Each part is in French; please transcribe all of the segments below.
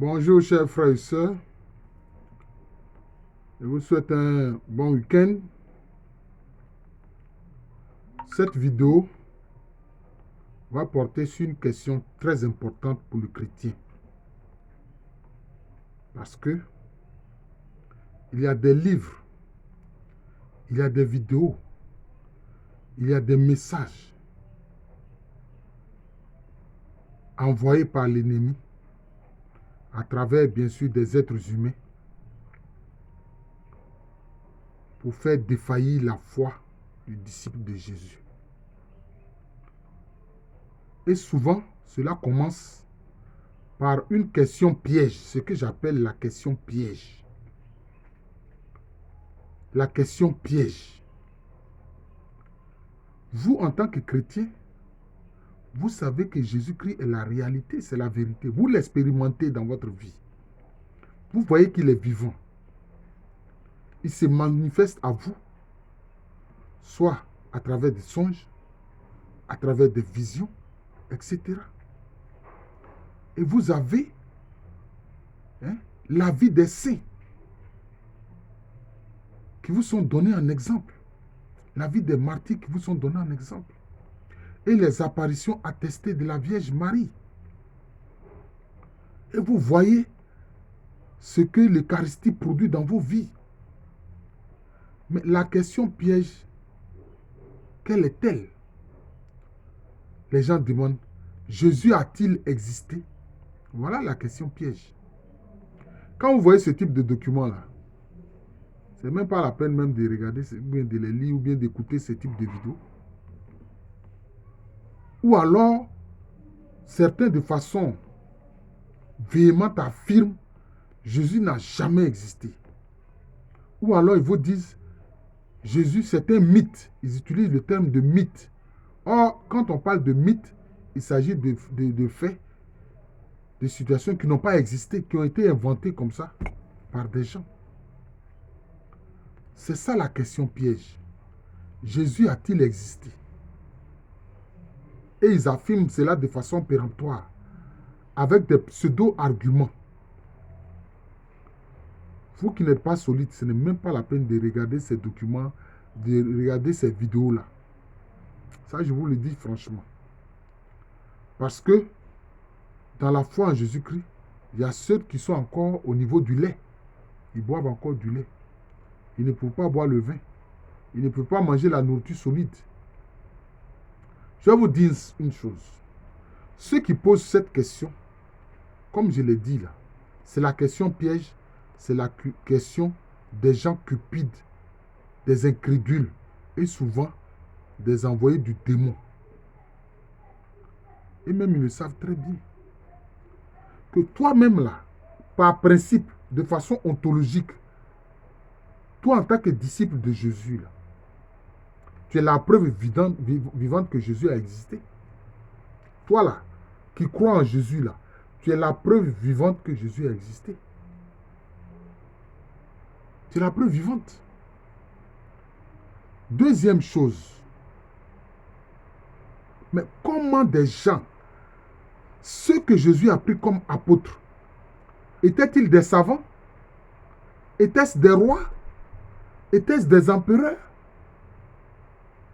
Bonjour chers frères et sœurs, je vous souhaite un bon week-end. Cette vidéo va porter sur une question très importante pour le chrétien. Parce que il y a des livres, il y a des vidéos, il y a des messages envoyés par l'ennemi à travers bien sûr des êtres humains pour faire défaillir la foi du disciple de Jésus. Et souvent, cela commence par une question piège, ce que j'appelle la question piège. La question piège. Vous, en tant que chrétien, vous savez que Jésus-Christ est la réalité, c'est la vérité. Vous l'expérimentez dans votre vie. Vous voyez qu'il est vivant. Il se manifeste à vous, soit à travers des songes, à travers des visions, etc. Et vous avez la vie des saints qui vous sont donnés en exemple. La vie des martyrs qui vous sont donnés en exemple. Et les apparitions attestées de la Vierge Marie. Et vous voyez ce que l'Eucharistie produit dans vos vies. Mais la question piège, quelle est-elle? Les gens demandent, Jésus a-t-il existé? Voilà la question piège. Quand vous voyez ce type de document-là, c'est même pas la peine même de regarder, ou bien de les lire, ou bien d'écouter ce type de vidéos. Ou alors, certains de façon véhémente affirment, Jésus n'a jamais existé. Ou alors ils vous disent, Jésus c'est un mythe. Ils utilisent le terme de mythe. Or, quand on parle de mythe, il s'agit de faits, de situations qui n'ont pas existé, qui ont été inventées comme ça par des gens. C'est ça la question piège. Jésus a-t-il existé? Et ils affirment cela de façon péremptoire, avec des pseudo-arguments. Vous qui n'êtes pas solide, ce n'est même pas la peine de regarder ces documents, de regarder ces vidéos-là. Ça, je vous le dis franchement. Parce que dans la foi en Jésus-Christ, il y a ceux qui sont encore au niveau du lait. Ils boivent encore du lait. Ils ne peuvent pas boire le vin. Ils ne peuvent pas manger la nourriture solide. Je vais vous dire une chose. Ceux qui posent cette question, comme je l'ai dit là, c'est la question piège, c'est la question des gens cupides, des incrédules et souvent des envoyés du démon. Et même ils le savent très bien. Que toi-même là, par principe, de façon ontologique, toi en tant que disciple de Jésus là, tu es la preuve vivante que Jésus a existé. Toi là, qui crois en Jésus là, tu es la preuve vivante que Jésus a existé. Tu es la preuve vivante. Deuxième chose, mais comment des gens, ceux que Jésus a pris comme apôtres, étaient-ils des savants? Étaient-ce des rois? Étaient-ce des empereurs?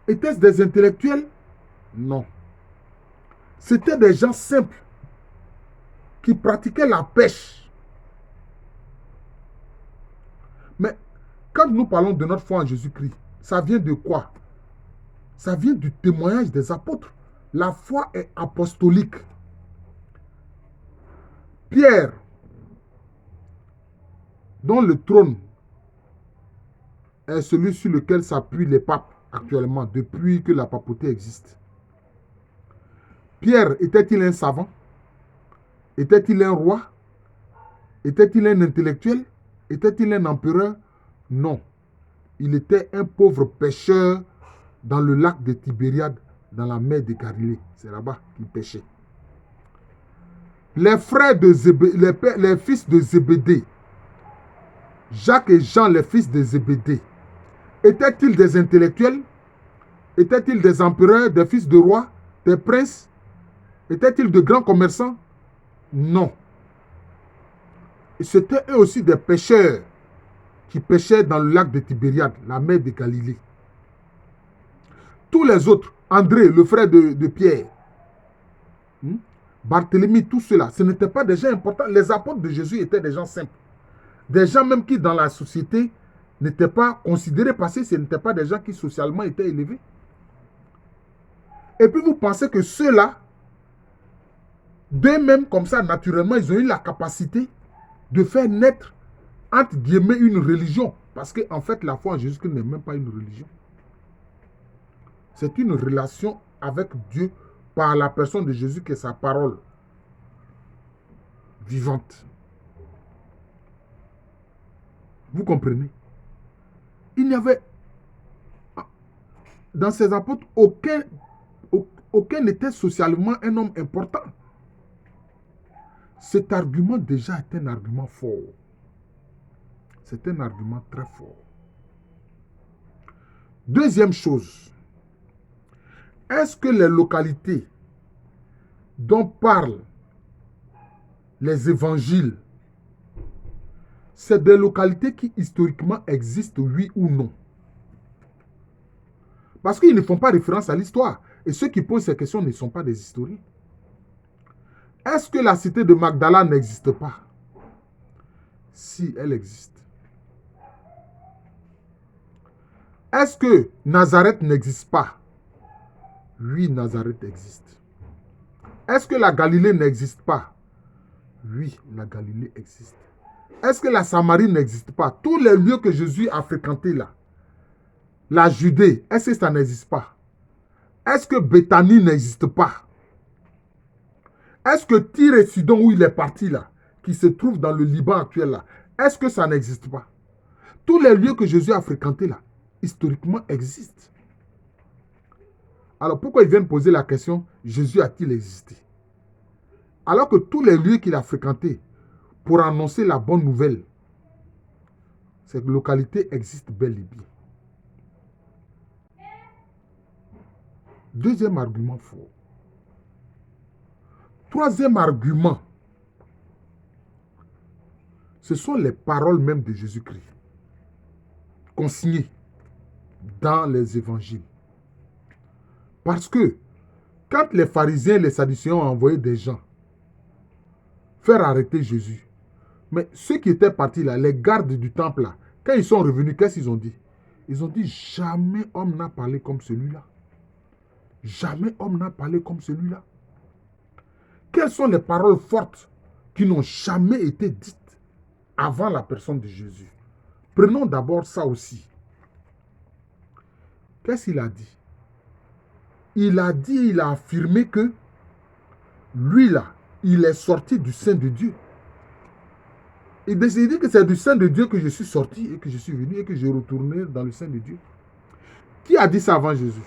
Étaient-ce des intellectuels? Non. C'étaient des gens simples qui pratiquaient la pêche. Mais quand nous parlons de notre foi en Jésus-Christ, ça vient de quoi? Ça vient du témoignage des apôtres. La foi est apostolique. Pierre, dont le trône est celui sur lequel s'appuient les papes actuellement, depuis que la papauté existe. Pierre était-il un savant? Était-il un roi? Était-il un intellectuel? Était-il un empereur? Non. Il était un pauvre pêcheur dans le lac de Tibériade, dans la mer de Galilée. C'est là-bas qu'il pêchait. Les frères de Zébédée, les fils de Zébédée, Jacques et Jean, les fils de Zébédée, étaient-ils des intellectuels? Étaient-ils des empereurs, des fils de rois, des princes? Étaient-ils de grands commerçants? Non. C'était eux aussi des pêcheurs qui pêchaient dans le lac de Tibériade, la mer de Galilée. Tous les autres, André, le frère de Pierre, Barthélemy, tout cela, ce n'étaient pas des gens importants. Les apôtres de Jésus étaient des gens simples. Des gens même qui dans la société n'étaient pas considérés parce que ce n'étaient pas des gens qui socialement étaient élevés. Et puis vous pensez que ceux-là, d'eux-mêmes comme ça, naturellement, ils ont eu la capacité de faire naître, entre guillemets, une religion. Parce qu'en fait, la foi en Jésus-Christ n'est même pas une religion. C'est une relation avec Dieu par la personne de Jésus qui est sa parole vivante. Vous comprenez? Il n'y avait dans ces apôtres aucun n'était socialement un homme important. Cet argument déjà est un argument fort. C'est un argument très fort. Deuxième chose, est-ce que les localités dont parlent les évangiles, c'est des localités qui historiquement existent, oui ou non? Parce qu'ils ne font pas référence à l'histoire. Et ceux qui posent ces questions ne sont pas des historiens. Est-ce que la cité de Magdala n'existe pas? Si, elle existe. Est-ce que Nazareth n'existe pas? Oui, Nazareth existe. Est-ce que la Galilée n'existe pas? Oui, la Galilée existe. Est-ce que la Samarie n'existe pas? Tous les lieux que Jésus a fréquentés là, la Judée, est-ce que ça n'existe pas? Est-ce que Béthanie n'existe pas? Est-ce que Tyr et Sidon, où il est parti là, qui se trouve dans le Liban actuel là, est-ce que ça n'existe pas? Tous les lieux que Jésus a fréquentés là, historiquement existent. Alors pourquoi ils viennent poser la question, Jésus a-t-il existé? Alors que tous les lieux qu'il a fréquentés pour annoncer la bonne nouvelle, cette localité existe bel et bien. Deuxième argument fort. Troisième argument, ce sont les paroles même de Jésus-Christ, consignées dans les évangiles. Parce que quand les pharisiens et les sadducéens ont envoyé des gens faire arrêter Jésus, mais ceux qui étaient partis là, les gardes du temple là, quand ils sont revenus, qu'est-ce qu'ils ont dit? Ils ont dit, jamais homme n'a parlé comme celui-là. Jamais homme n'a parlé comme celui-là. Quelles sont les paroles fortes qui n'ont jamais été dites avant la personne de Jésus? Prenons d'abord ça aussi. Qu'est-ce qu'il a dit? Il a dit, il a affirmé que lui là, il est sorti du sein de Dieu. Il dit que c'est du sein de Dieu que je suis sorti et que je suis venu et que je retourné dans le sein de Dieu. Qui a dit ça avant Jésus?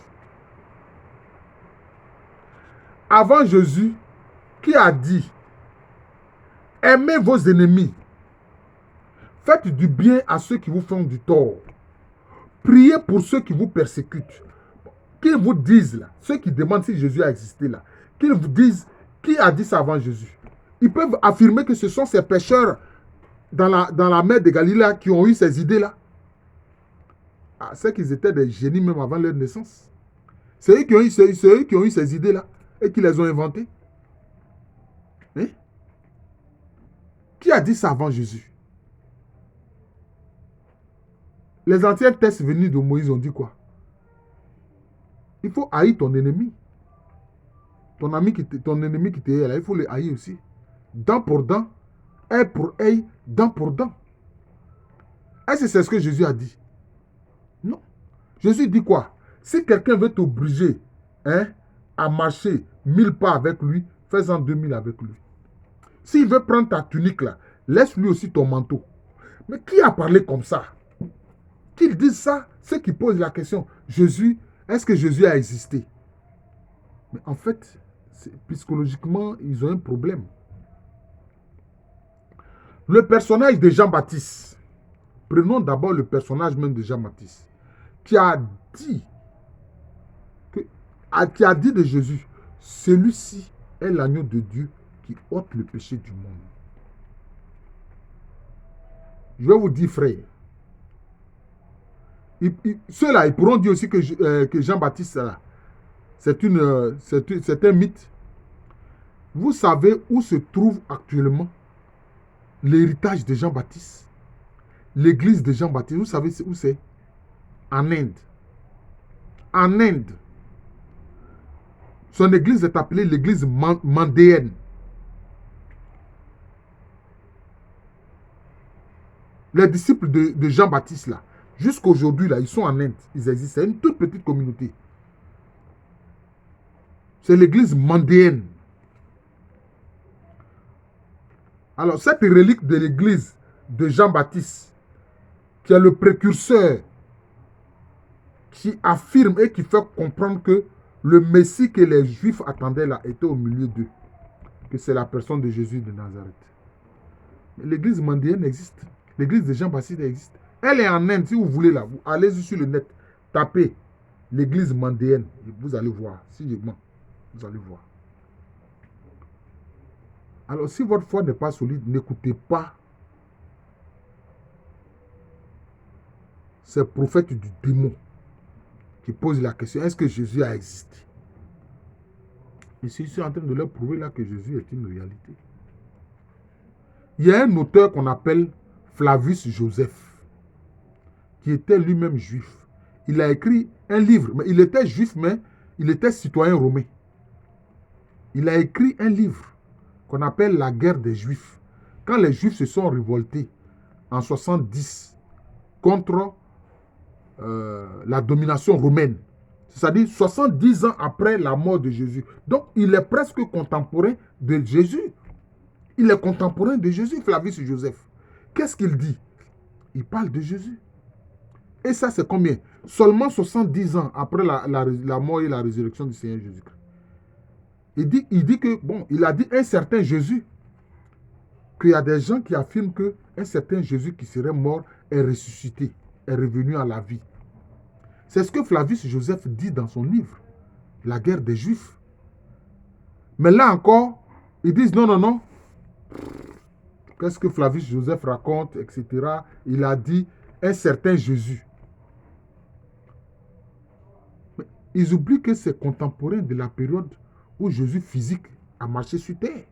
Avant Jésus, qui a dit, aimez vos ennemis, faites du bien à ceux qui vous font du tort, priez pour ceux qui vous persécutent. Qu'ils vous disent là, ceux qui demandent si Jésus a existé là, qu'ils vous disent, qui a dit ça avant Jésus? Ils peuvent affirmer que ce sont ces pécheurs dans la mer de Galilée qui ont eu ces idées-là. Ah, c'est qu'ils étaient des génies même avant leur naissance. C'est eux qui ont eu ces idées-là et qui les ont inventées. Hein? Qui a dit ça avant Jésus? Les anciens textes venus de Moïse ont dit quoi? Il faut haïr ton ennemi. Ton ennemi qui t'est là, il faut le haïr aussi. Dent pour dent, œil pour œil, dent pour dent. Est-ce que c'est ce que Jésus a dit? Non. Jésus dit quoi? Si quelqu'un veut t'obliger à marcher 1000 pas avec lui, fais-en 2000 avec lui. S'il veut prendre ta tunique là, laisse-lui aussi ton manteau. Mais qui a parlé comme ça? Qu'ils disent ça, ceux qui posent la question, Jésus, est-ce que Jésus a existé? Mais en fait, psychologiquement, ils ont un problème. Le personnage de Jean-Baptiste, prenons d'abord le personnage même de Jean-Baptiste, qui a dit de Jésus, celui-ci est l'agneau de Dieu qui ôte le péché du monde. Je vais vous dire, frère, ceux-là, ils pourront dire aussi que Jean-Baptiste, c'est un mythe. Vous savez où se trouve actuellement l'héritage de Jean-Baptiste? L'église de Jean-Baptiste, vous savez où c'est? En Inde. En Inde. Son église est appelée l'église mandéenne. Les disciples de Jean-Baptiste, là, jusqu'à aujourd'hui, là, ils sont en Inde. Ils existent. C'est une toute petite communauté. C'est l'église mandéenne. Alors, cette relique de l'église de Jean-Baptiste, qui est le précurseur, qui affirme et qui fait comprendre que le Messie que les Juifs attendaient là était au milieu d'eux, que c'est la personne de Jésus de Nazareth. L'église mandéenne existe. L'église de Jean-Baptiste existe. Elle est en Inde, si vous voulez là. Vous allez sur le net, tapez l'église mandéenne. Et vous allez voir. Si je mens, vous allez voir. Alors, si votre foi n'est pas solide, n'écoutez pas ces prophètes du démon qui posent la question, est-ce que Jésus a existé? Et je suis en train de leur prouver là que Jésus est une réalité. Il y a un auteur qu'on appelle Flavius Joseph, qui était lui-même juif. Il a écrit un livre, mais il était juif, mais il était citoyen romain. Il a écrit un livre qu'on appelle La guerre des Juifs. Quand les Juifs se sont révoltés en 70 contre la domination romaine, c'est-à-dire 70 ans après la mort de Jésus. Donc, il est presque contemporain de Jésus. Il est contemporain de Jésus, Flavius Joseph. Qu'est-ce qu'il dit? Il parle de Jésus. Et ça, c'est combien? Seulement 70 ans après la mort et la résurrection du Seigneur Jésus-Christ. Il dit que, bon, il a dit un certain Jésus, qu'il y a des gens qui affirment qu'un certain Jésus qui serait mort est ressuscité, est revenu à la vie. C'est ce que Flavius Joseph dit dans son livre, La guerre des Juifs. Mais là encore, ils disent non, non, non. Qu'est-ce que Flavius Joseph raconte, etc. Il a dit un certain Jésus. Mais ils oublient que c'est contemporain de la période où Jésus physique a marché sur terre.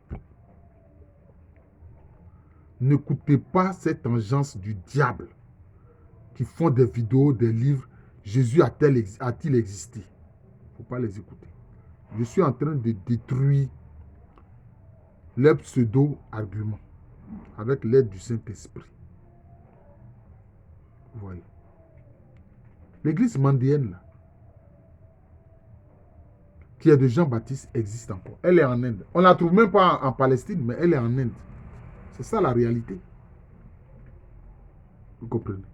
N'écoutez pas cette engeance du diable qui font des vidéos, des livres. Jésus a-t-il existé? Il ne faut pas les écouter. Je suis en train de détruire les pseudo-arguments avec l'aide du Saint-Esprit. Vous voyez. L'église mandéenne, là, qui est de Jean-Baptiste, existe encore. Elle est en Inde. On ne la trouve même pas en Palestine, mais elle est en Inde. C'est ça la réalité. Vous comprenez?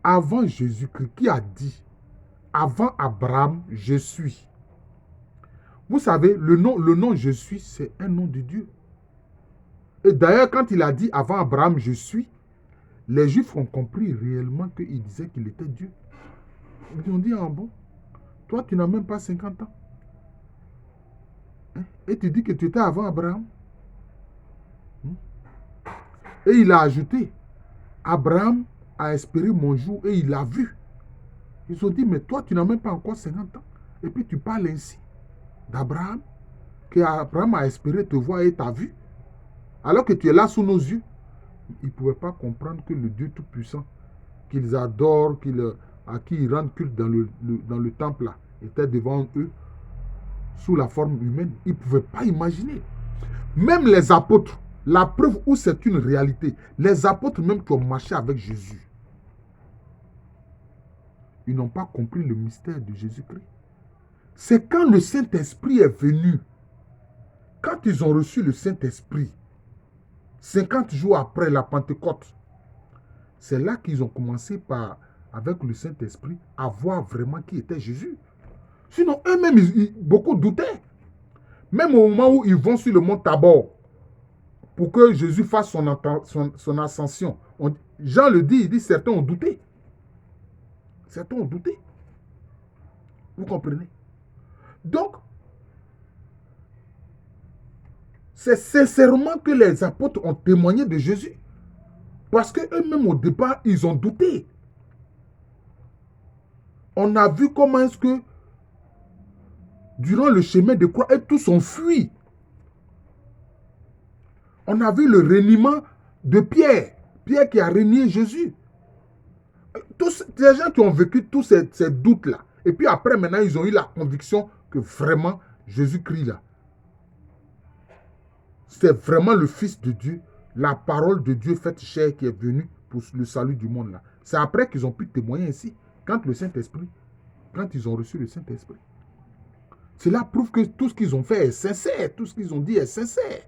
Avant Jésus-Christ, qui a dit, avant Abraham, je suis. Vous savez, le nom je suis, c'est un nom de Dieu. Et d'ailleurs, quand il a dit avant Abraham, je suis, les Juifs ont compris réellement qu'il disait qu'il était Dieu. Ils ont dit, ah bon, toi tu n'as même pas 50 ans. Hein? Et tu dis que tu étais avant Abraham. Et il a ajouté, Abraham a espéré mon jour et il l'a vu. Ils ont dit, mais toi tu n'as même pas encore 50 ans. Et puis tu parles ainsi d'Abraham, que Abraham a espéré te voir et t'a vu. Alors que tu es là sous nos yeux. Ils ne pouvaient pas comprendre que le Dieu Tout-Puissant, qu'ils adorent, à qui ils rendent culte dans le temple, là, était devant eux sous la forme humaine. Ils ne pouvaient pas imaginer. Même les apôtres, la preuve où c'est une réalité, les apôtres même qui ont marché avec Jésus, ils n'ont pas compris le mystère de Jésus-Christ. C'est quand le Saint-Esprit est venu, quand ils ont reçu le Saint-Esprit, 50 jours après la Pentecôte, c'est là qu'ils ont commencé avec le Saint-Esprit, à voir vraiment qui était Jésus. Sinon, eux-mêmes, beaucoup doutaient. Même au moment où ils vont sur le mont Tabor, pour que Jésus fasse son ascension, Jean le dit, il dit, certains ont douté. Certains ont douté. Vous comprenez? Donc, c'est sincèrement que les apôtres ont témoigné de Jésus. Parce qu'eux-mêmes, au départ, ils ont douté. On a vu comment est-ce que, durant le chemin de croix, et tous ont fui. On a vu le reniement de Pierre. Pierre qui a renié Jésus. Tous les gens qui ont vécu tous ces doutes-là. Et puis après, maintenant, ils ont eu la conviction que vraiment, Jésus-Christ, là, c'est vraiment le Fils de Dieu, la parole de Dieu faite chair qui est venue pour le salut du monde, là. C'est après qu'ils ont pu témoigner ainsi, quand ils ont reçu le Saint-Esprit. Cela prouve que tout ce qu'ils ont fait est sincère, tout ce qu'ils ont dit est sincère.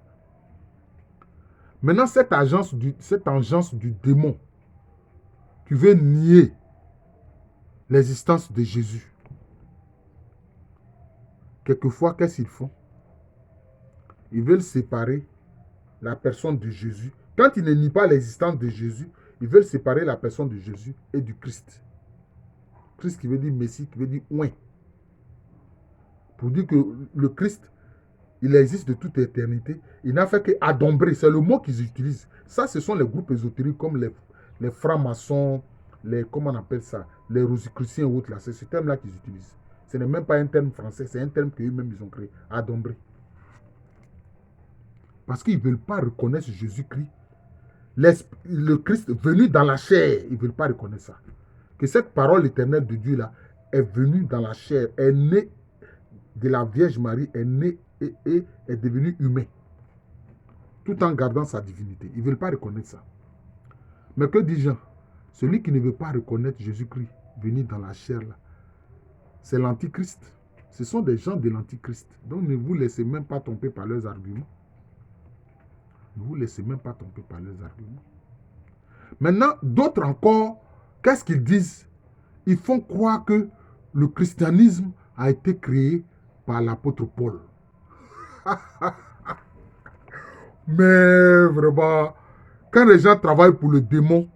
Maintenant, cette agence du démon qui veut nier l'existence de Jésus, quelquefois, qu'est-ce qu'ils font? Ils veulent séparer la personne de Jésus. Quand ils ne nient pas l'existence de Jésus, ils veulent séparer la personne de Jésus et du Christ. Christ qui veut dire Messie, qui veut dire oint. Pour dire que le Christ, il existe de toute éternité. Il n'a fait qu'adombrer. C'est le mot qu'ils utilisent. Ça, ce sont les groupes ésotériques comme les francs-maçons, comment on appelle ça, les rosicruciens ou autres. Là. C'est ce terme-là qu'ils utilisent. Ce n'est même pas un terme français, c'est un terme qu'eux-mêmes ils ont créé. Adombrer. Parce qu'ils ne veulent pas reconnaître Jésus-Christ. Le Christ venu dans la chair, ils ne veulent pas reconnaître ça. Que cette parole éternelle de Dieu là est venue dans la chair, est née de la Vierge Marie, est née et est devenu humain. Tout en gardant sa divinité. Ils ne veulent pas reconnaître ça. Mais que dit Jean? Celui qui ne veut pas reconnaître Jésus-Christ venu dans la chair là, c'est l'antichrist. Ce sont des gens de l'antichrist. Donc ne vous laissez même pas tromper par leurs arguments. Ne vous laissez même pas tromper par leurs arguments. Maintenant, d'autres encore, qu'est-ce qu'ils disent? Ils font croire que le christianisme a été créé par l'apôtre Paul. Mais vraiment, quand les gens travaillent pour le démon,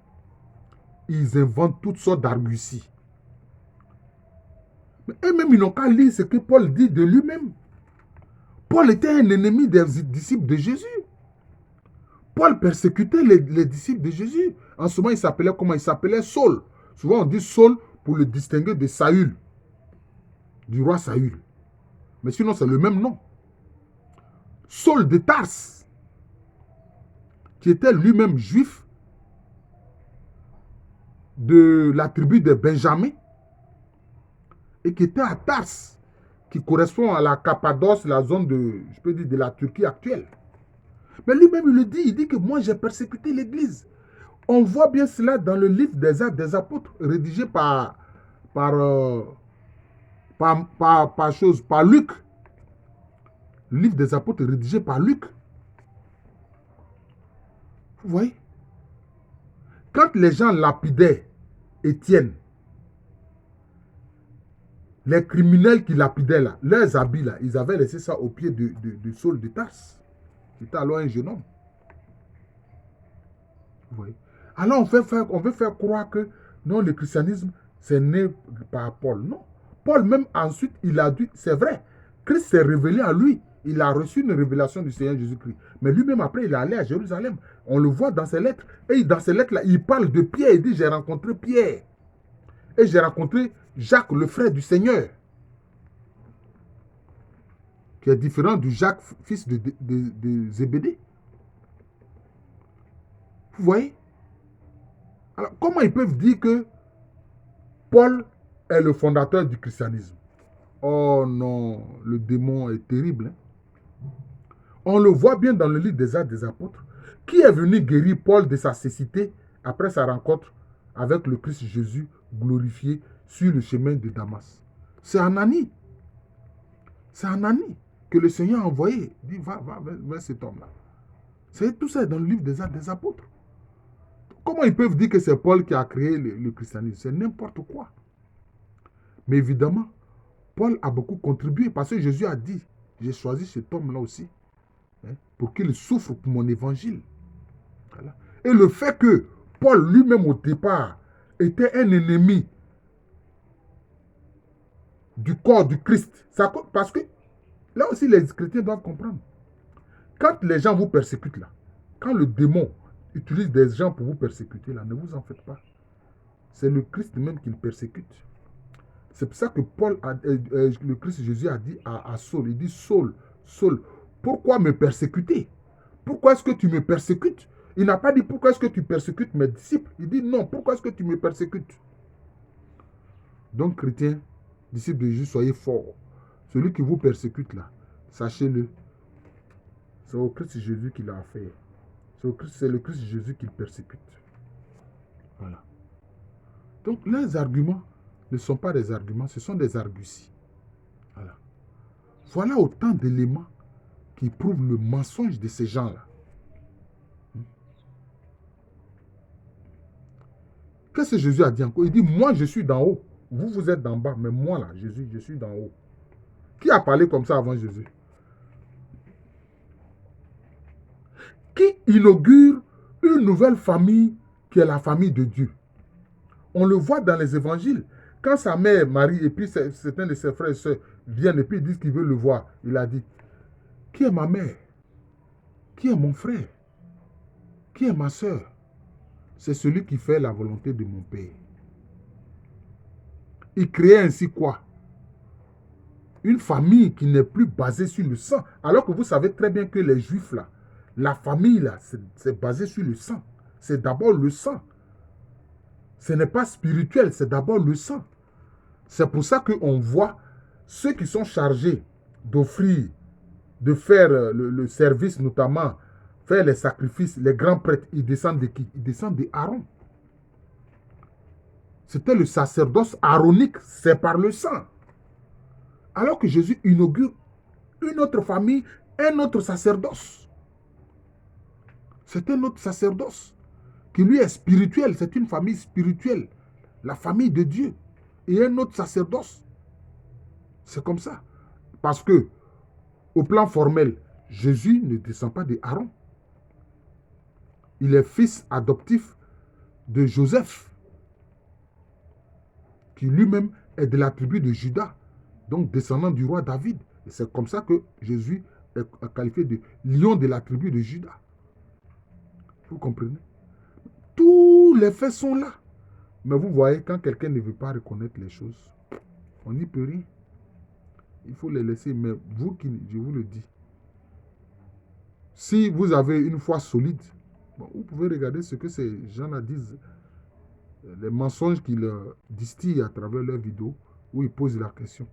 ils inventent toutes sortes d'arguties. Mais eux-mêmes, ils n'ont qu'à lire ce que Paul dit de lui-même. Paul était un ennemi des disciples de Jésus. Paul persécutait les disciples de Jésus. En ce moment, il s'appelait comment? Il s'appelait Saul. Souvent, on dit Saul pour le distinguer de Saül, du roi Saül. Mais sinon, c'est le même nom. Saul de Tars, qui était lui-même juif de la tribu de Benjamin et qui était à Tars, qui correspond à la Cappadoce, la zone de, je peux dire, de la Turquie actuelle. Mais lui-même, il le dit, il dit que moi, j'ai persécuté l'Église. On voit bien cela dans le livre des Actes des Apôtres, rédigé par Luc. Le livre des Apôtres rédigé par Luc. Vous voyez? Quand les gens lapidaient Étienne, les criminels qui lapidaient là, leurs habits là, ils avaient laissé ça au pied de Saul de Tarse. C'était alors un jeune homme. Vous voyez? Alors on veut faire croire que non, le christianisme, c'est né par Paul. Non. Paul même ensuite, il a dit, c'est vrai, Christ s'est révélé à lui. Il a reçu une révélation du Seigneur Jésus-Christ. Mais lui-même, après, il est allé à Jérusalem. On le voit dans ses lettres. Et dans ses lettres-là, il parle de Pierre. Il dit, j'ai rencontré Pierre. Et j'ai rencontré Jacques, le frère du Seigneur. Qui est différent du Jacques, fils de Zébédée. Vous voyez? Alors, comment ils peuvent dire que Paul est le fondateur du christianisme? Oh non, le démon est terrible. Hein? On le voit bien dans le livre des Actes des Apôtres. Qui est venu guérir Paul de sa cécité après sa rencontre avec le Christ Jésus glorifié sur le chemin de Damas? C'est Ananie. C'est Ananie que le Seigneur a envoyé. Il dit, va vers cet homme-là. C'est tout ça dans le livre des Actes des Apôtres. Comment ils peuvent dire que c'est Paul qui a créé le christianisme? C'est n'importe quoi. Mais évidemment, Paul a beaucoup contribué parce que Jésus a dit, j'ai choisi cet homme-là aussi hein, pour qu'il souffre pour mon évangile. Voilà. Et le fait que Paul lui-même au départ était un ennemi du corps du Christ, ça, parce que là aussi les chrétiens doivent comprendre. Quand les gens vous persécutent là, quand le démon, utilise des gens pour vous persécuter, là, ne vous en faites pas. C'est le Christ même qui le persécute. C'est pour ça que le Christ Jésus a dit à Saul, il dit, Saul, Saul, pourquoi me persécuter? Pourquoi est-ce que tu me persécutes? Il n'a pas dit pourquoi est-ce que tu persécutes mes disciples. Il dit non, pourquoi est-ce que tu me persécutes? Donc, chrétiens, disciples de Jésus, soyez forts. Celui qui vous persécute là, sachez-le, c'est au Christ Jésus qui l'a fait. C'est le Christ Jésus qui le persécute. Voilà. Donc, les arguments ne sont pas des arguments, ce sont des arguties. Voilà. Voilà autant d'éléments qui prouvent le mensonge de ces gens-là. Qu'est-ce que Jésus a dit encore? Il dit, moi je suis d'en haut. Vous, vous êtes d'en bas, mais moi là, Jésus, je suis d'en haut. Qui a parlé comme ça avant Jésus? Qui inaugure une nouvelle famille qui est la famille de Dieu? On le voit dans les évangiles. Quand sa mère Marie et puis certains de ses frères et sœurs viennent et puis ils disent qu'ils veulent le voir, il a dit, qui est ma mère? Qui est mon frère? Qui est ma sœur? C'est celui qui fait la volonté de mon Père. Il crée ainsi quoi? Une famille qui n'est plus basée sur le sang. Alors que vous savez très bien que les Juifs, là, la famille, là, c'est basé sur le sang. C'est d'abord le sang. Ce n'est pas spirituel, c'est d'abord le sang. C'est pour ça qu'on voit ceux qui sont chargés d'offrir, de faire le service, notamment faire les sacrifices, les grands prêtres, ils descendent de qui? Ils descendent d'Aaron. C'était le sacerdoce aaronique, c'est par le sang. Alors que Jésus inaugure une autre famille, un autre sacerdoce. C'est un autre sacerdoce qui lui est spirituel, c'est une famille spirituelle, la famille de Dieu. Et un autre sacerdoce. C'est comme ça. Parce que, au plan formel, Jésus ne descend pas d'Aaron. Il est fils adoptif de Joseph, qui lui-même est de la tribu de Juda, donc descendant du roi David. Et c'est comme ça que Jésus est qualifié de lion de la tribu de Juda. Vous comprenez? Tous les faits sont là. Mais vous voyez, quand quelqu'un ne veut pas reconnaître les choses, on n'y peut rien. Il faut les laisser. Mais vous, je vous le dis, si vous avez une foi solide, bon, vous pouvez regarder ce que ces gens-là disent, les mensonges qu'ils distillent à travers leurs vidéos, où ils posent la question.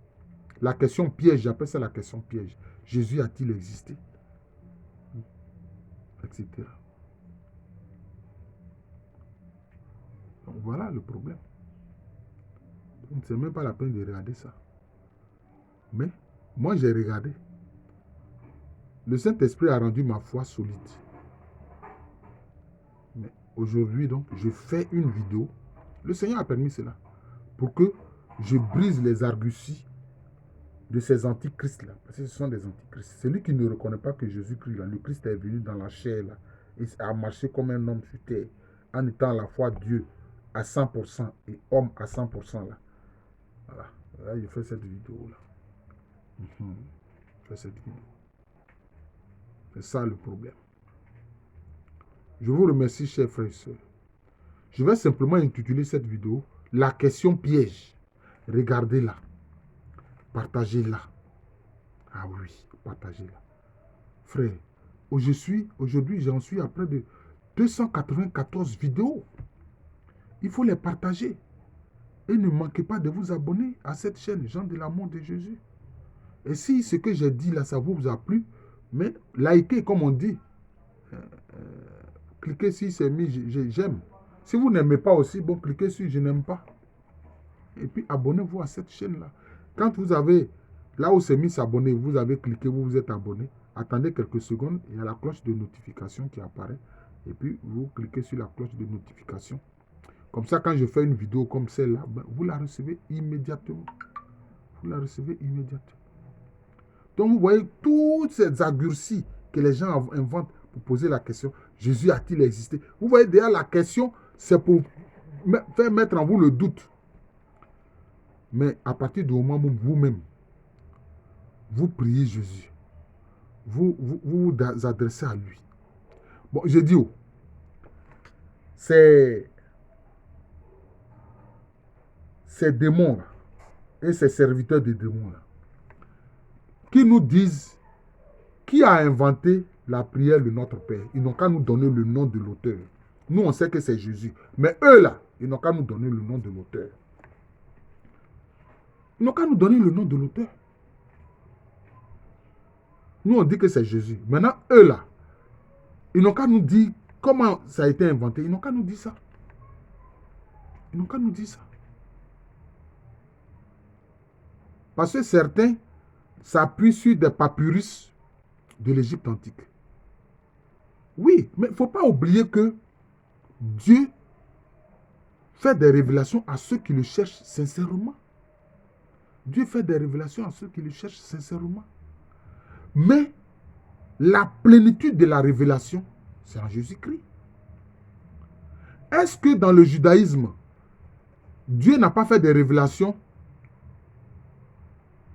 La question piège, j'appelle ça la question piège. Jésus a-t-il existé? Etc. Donc voilà le problème. Donc c'est même pas la peine de regarder ça. Mais moi j'ai regardé. Le Saint-Esprit a rendu ma foi solide. Mais aujourd'hui donc, je fais une vidéo. Le Seigneur a permis cela. Pour que je brise les arguties de ces antichrists-là. Parce que ce sont des antichrists. Celui qui ne reconnaît pas que Jésus-Christ, le Christ est venu dans la chair, là, et a marché comme un homme sur terre, en étant à la fois Dieu à 100% et homme à 100%. Là. Voilà. Là, je fais cette vidéo-là. Je fais cette vidéo. C'est ça le problème. Je vous remercie, chers frères et sœurs. Je vais simplement intituler cette vidéo « La question piège ». Regardez-la. Partagez-la. Ah oui, partagez-la. Frère, aujourd'hui, j'en suis à près de 294 vidéos. Il faut les partager. Et ne manquez pas de vous abonner à cette chaîne, Jean de l'amour de Jésus. Et si ce que j'ai dit là, ça vous a plu, mais likez comme on dit. Cliquez sur c'est mis, j'aime. Si vous n'aimez pas aussi, bon, cliquez sur je n'aime pas. Et puis abonnez-vous à cette chaîne-là. Quand vous avez, là où c'est mis s'abonner, vous avez cliqué, vous vous êtes abonné. Attendez quelques secondes, il y a la cloche de notification qui apparaît. Et puis vous cliquez sur la cloche de notification. Comme ça, quand je fais une vidéo comme celle-là, ben, vous la recevez immédiatement. Vous la recevez immédiatement. Donc vous voyez toutes ces arguties que les gens inventent pour poser la question, Jésus a-t-il existé? Vous voyez déjà la question, c'est pour faire mettre en vous le doute. Mais à partir du moment où vous-même, vous priez Jésus, vous vous adressez à lui. Bon, j'ai dit, ces démons-là et ces serviteurs des démons-là qui nous disent qui a inventé la prière de notre Père. Ils n'ont qu'à nous donner le nom de l'auteur. Nous, on sait que c'est Jésus. Mais eux, là, ils n'ont qu'à nous donner le nom de l'auteur. Ils n'ont qu'à nous donner le nom de l'auteur. Nous, on dit que c'est Jésus. Maintenant, eux, là, ils n'ont qu'à nous dire comment ça a été inventé. Ils n'ont qu'à nous dire ça. Ils n'ont qu'à nous dire ça. Parce que certains s'appuient sur des papyrus de l'Égypte antique. Oui, mais il ne faut pas oublier que Dieu fait des révélations à ceux qui le cherchent sincèrement. Dieu fait des révélations à ceux qui le cherchent sincèrement. Mais la plénitude de la révélation, c'est en Jésus-Christ. Est-ce que dans le judaïsme, Dieu n'a pas fait des révélations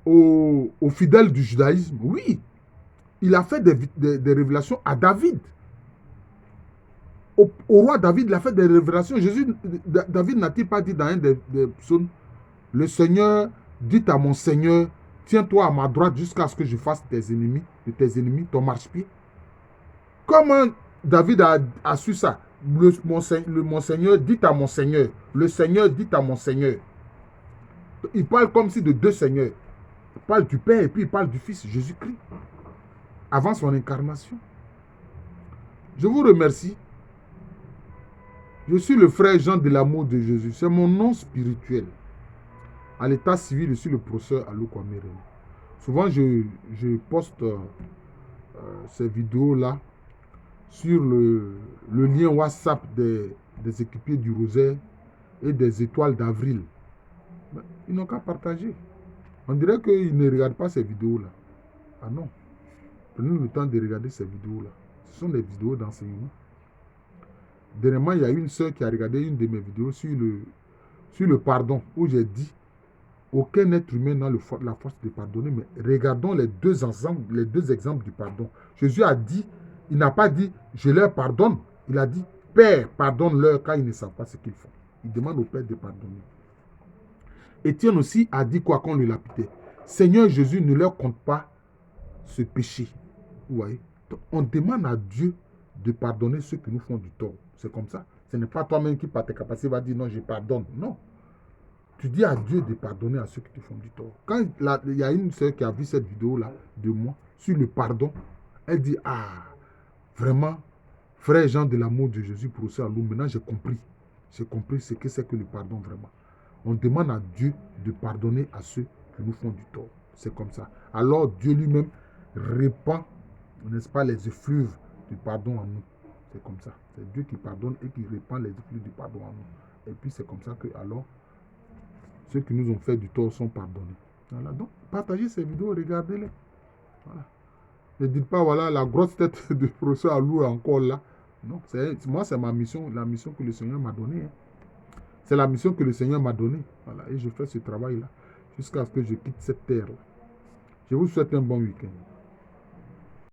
aux fidèles du judaïsme? Oui, il a fait des révélations à David. Au roi David, il a fait des révélations. David n'a-t-il pas dit dans un des psaumes, le Seigneur dit à mon Seigneur, tiens-toi à ma droite jusqu'à ce que je fasse de tes ennemis ton marchepied. Comment David a su ça? Mon Seigneur dit à mon Seigneur. Le Seigneur dit à mon Seigneur. Il parle comme si de deux seigneurs. Il parle du Père et puis il parle du Fils, Jésus-Christ. Avant son incarnation. Je vous remercie. Je suis le frère Jean de l'amour de Jésus. C'est mon nom spirituel. À l'état civil, je suis le professeur Alou Kwame René. Souvent, je poste ces vidéos-là sur le lien WhatsApp des équipiers du Rosaire et des étoiles d'avril. Ils n'ont qu'à partager. On dirait qu'ils ne regardent pas ces vidéos-là. Ah non. Prenez le temps de regarder ces vidéos-là. Ce sont des vidéos d'enseignement. Dernièrement, il y a une sœur qui a regardé une de mes vidéos sur le pardon, où j'ai dit aucun être humain n'a la force de pardonner, mais regardons les deux exemples du pardon. Jésus a dit, il n'a pas dit je leur pardonne, il a dit Père, pardonne-leur car ils ne savent pas ce qu'ils font. Il demande au Père de pardonner. Étienne aussi a dit quoi qu'on le lapidait. Seigneur Jésus, ne leur compte pas ce péché. Vous voyez? Donc, on demande à Dieu de pardonner ceux qui nous font du tort. C'est comme ça. Ce n'est pas toi-même qui, par tes capacités, va dire non, je pardonne. Non. Tu dis à Dieu de pardonner à ceux qui te font du tort. Quand il y a une sœur qui a vu cette vidéo-là de moi sur le pardon, elle dit, ah, vraiment, frère Jean de l'amour de Jésus pour ça, maintenant j'ai compris. J'ai compris ce que c'est que le pardon vraiment. On demande à Dieu de pardonner à ceux qui nous font du tort. C'est comme ça. Alors Dieu lui-même répand, n'est-ce pas, les effluves du pardon en nous. C'est comme ça. C'est Dieu qui pardonne et qui répand les effluves du pardon en nous. Et puis c'est comme ça que alors ceux qui nous ont fait du tort sont pardonnés. Voilà. Donc, partagez ces vidéos, regardez-les. Voilà. Ne dites pas, voilà, la grosse tête de professeur Alou est encore là. Non, moi, c'est ma mission, la mission que le Seigneur m'a donnée. Hein. C'est la mission que le Seigneur m'a donnée. Voilà. Et je fais ce travail-là jusqu'à ce que je quitte cette terre-là. Je vous souhaite un bon week-end.